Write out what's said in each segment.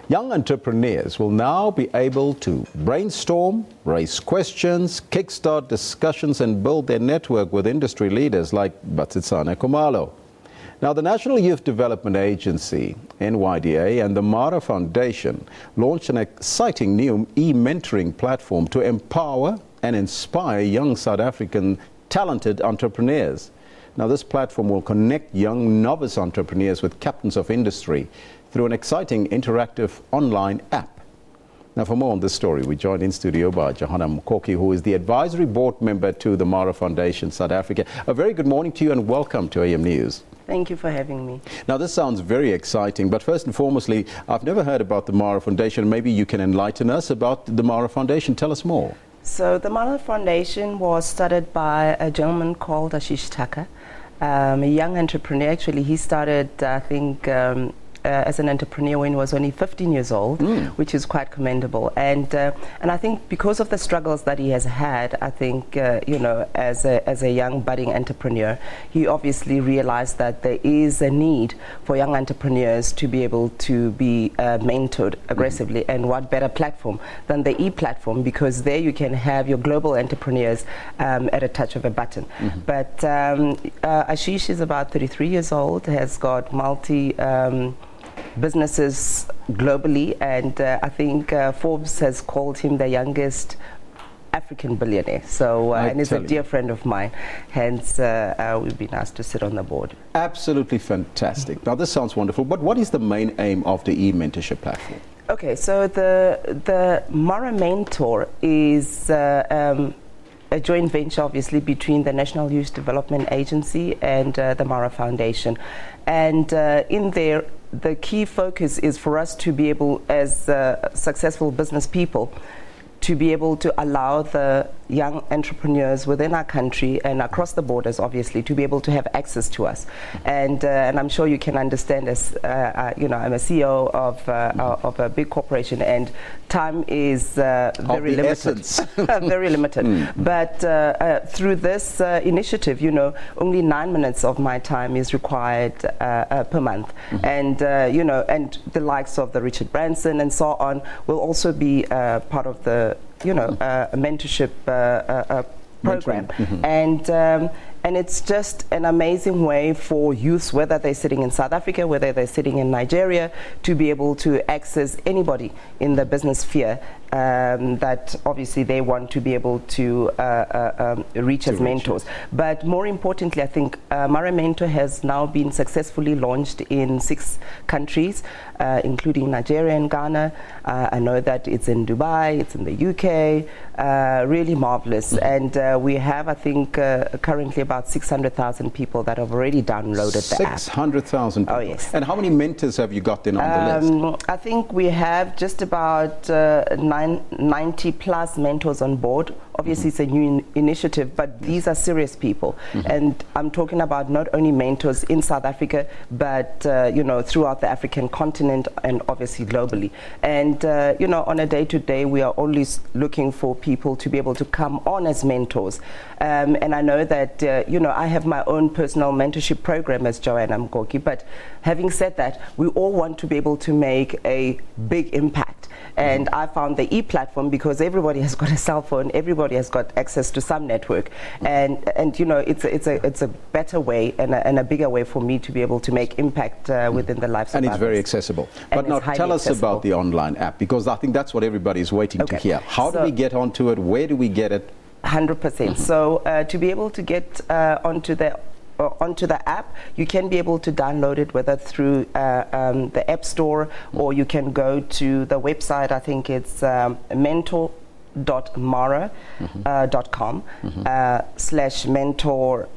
Young entrepreneurs will now be able to brainstorm, raise questions, kickstart discussions and build their network with industry leaders like Basetsana Kumalo. Now, the National Youth Development Agency, NYDA, and the Mara Foundation launched an exciting new e-mentoring platform to empower and inspire young South African talented entrepreneurs. Now, this platform will connect young novice entrepreneurs with captains of industry through an exciting interactive online app. Now, for more on this story, we joined in studio by Johanna Mukoki, who is the advisory board member to the Mara Foundation South Africa. A very good morning to you and welcome to AM News. Thank you for having me. Now, this sounds very exciting, but first and foremostly, I've never heard about the Mara Foundation. Maybe you can enlighten us about the Mara Foundation. Tell us more. So the Mara Foundation was started by a gentleman called Ashish Thacker, a young entrepreneur. Actually, he started, I think, as an entrepreneur when he was only 15 years old, which is quite commendable. And I think because of the struggles that he has had, I think, you know, as a young budding entrepreneur, he obviously realized that there is a need for young entrepreneurs to be able to be mentored aggressively. And what better platform than the e-platform, because there you can have your global entrepreneurs at a touch of a button. But Ashish is about 33 years old, has got businesses globally, and I think Forbes has called him the youngest African billionaire. So, and he's a dear friend of mine, hence we've been asked to sit on the board. Absolutely fantastic. Now, this sounds wonderful, but what is the main aim of the e-mentorship platform? Okay, so the Mara Mentor is a joint venture, obviously, between the National Youth Development Agency and the Mara Foundation. And in there, the key focus is for us to be able, as successful business people, to be able to allow the young entrepreneurs within our country and across the borders, obviously, to be able to have access to us. And I'm sure you can understand, as you know, I'm a CEO of a big corporation, and time is very limited. Very limited. But through this initiative, you know, only 9 minutes of my time is required per month. And you know, and the likes of the Richard Branson and so on will also be part of the, you know, mentorship program. And it's just an amazing way for youths, whether they're sitting in South Africa, whether they're sitting in Nigeria, to be able to access anybody in the business sphere that obviously they want to be able to reach as mentors. But more importantly, I think Mara Mentor has now been successfully launched in 6 countries, including Nigeria and Ghana. I know that it's in Dubai, it's in the UK, really marvelous. And we have, I think, currently about 600,000 people that have already downloaded the app. 600,000 people? Oh, yes. And how many mentors have you got in on the list? I think we have just about 90 plus mentors on board. Obviously, it's a new initiative, but these are serious people. And I'm talking about not only mentors in South Africa, but, you know, throughout the African continent and obviously globally. And, you know, on a day-to-day, we are always looking for people to be able to come on as mentors. And I know that, you know, I have my own personal mentorship program as Johanna Mukoki, but having said that, we all want to be able to make a big impact. And I found the e-platform because everybody has got a cell phone, everybody has got access to some network, and you know, it's a better way and a bigger way for me to be able to make impact within the lives of others. And it's very accessible. But now tell us about the online app, because I think that's what everybody is waiting to hear. How do we get onto it? Where do we get it? 100%. So to be able to get onto the app, you can be able to download it, whether through the App Store, or you can go to the website. I think it's mentor.mara.com /mentor,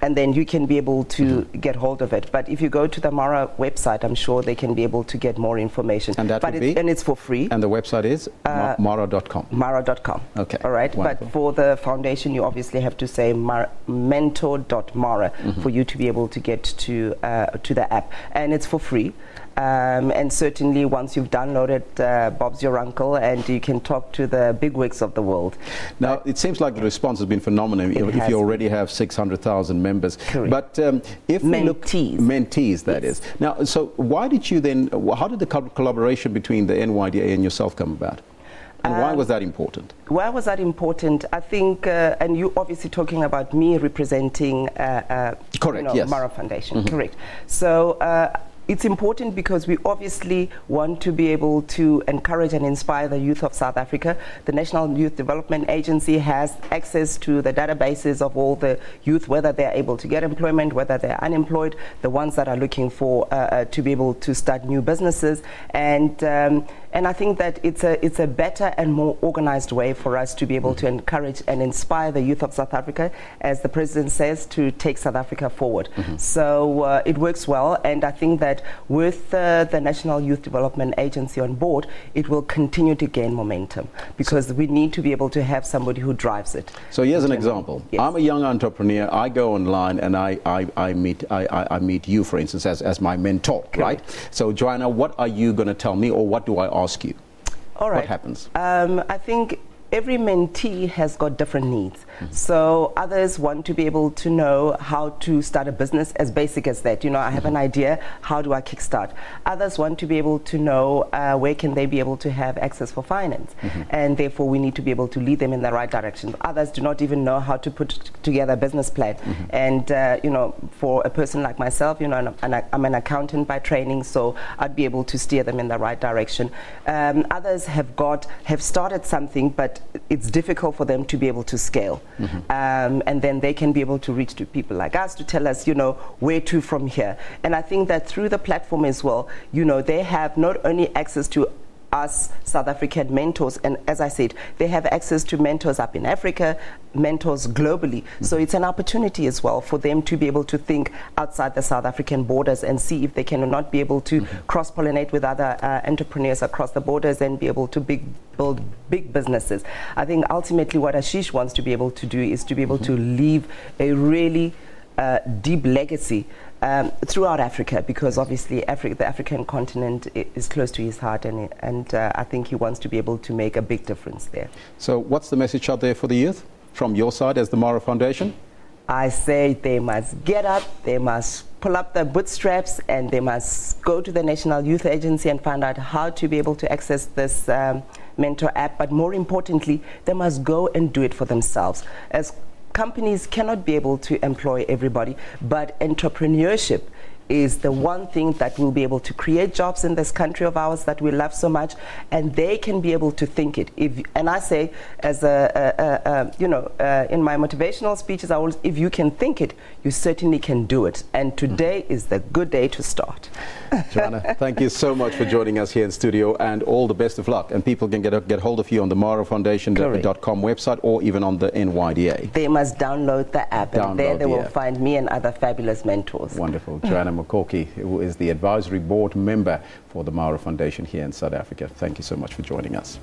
and then you can be able to get hold of it. But if you go to the Mara website, I'm sure they can be able to get more information. And that and it's for free. And the website is mara.com. Mara.com. Okay. All right. Wonderful. But for the foundation, you obviously have to say mentor.mara for you to be able to get to the app, and it's for free. And certainly once you've downloaded Bob's Your Uncle, and you can talk to the bigwigs of the world. Now, it seems like the response has been phenomenal if you already have 600,000 members. Correct. But if we look... Mentees, that is. Now, so why did you then... How did the collaboration between the NYDA and yourself come about? And why was that important? Why was that important? I think, and you obviously talking about me representing correct, yes. Mara Foundation, correct. So it's important because we obviously want to be able to encourage and inspire the youth of South Africa. The National Youth Development Agency has access to the databases of all the youth, whether they're able to get employment, whether they're unemployed, the ones that are looking for to be able to start new businesses. And I think that it's a better and more organized way for us to be able to encourage and inspire the youth of South Africa, as the President says, to take South Africa forward. So it works well, and I think that with the National Youth Development Agency on board, it will continue to gain momentum, because we need to be able to have somebody who drives it. So here's an example. Yes. I'm a young entrepreneur. I go online and I meet you, for instance, as my mentor, right? So Johanna, what are you going to tell me, or what do I ask you? All right. What happens? I think every mentee has got different needs. So others want to be able to know how to start a business, as basic as that. You know, I have an idea, how do I kickstart? Others want to be able to know where can they be able to have access for finance, and therefore we need to be able to lead them in the right direction. Others do not even know how to put together a business plan. And you know, for a person like myself, you know, I'm an accountant by training, so I'd be able to steer them in the right direction. Others have started something, but it's difficult for them to be able to scale. And then they can be able to reach to people like us to tell us, you know, where to from here. And I think that through the platform as well, you know, they have not only access to us South African mentors, and as I said, they have access to mentors up in Africa, mentors globally. So it's an opportunity as well for them to be able to think outside the South African borders and see if they can not be able to cross-pollinate with other entrepreneurs across the borders and be able to build big businesses. I think ultimately what Ashish wants to be able to do is to be able to leave a really deep legacy throughout Africa, because obviously the African continent is close to his heart, and I think he wants to be able to make a big difference there. So what's the message out there for the youth from your side as the Mara Foundation? I say they must get up, they must pull up their bootstraps, and they must go to the National Youth Agency and find out how to be able to access this mentor app. But more importantly, they must go and do it for themselves. As companies cannot be able to employ everybody, but entrepreneurship is the one thing that will be able to create jobs in this country of ours that we love so much, and they can be able to think it. And I say, as you know, in my motivational speeches, I always, if you can think it, you certainly can do it. And today is the good day to start. Johanna, thank you so much for joining us here in studio, and all the best of luck. And people can get hold of you on the marafoundation.com website, or even on the NYDA. They must download the app, and there they will find me and other fabulous mentors. Wonderful. Johanna Mukoki, who is the advisory board member for the Mara Foundation here in South Africa. Thank you so much for joining us.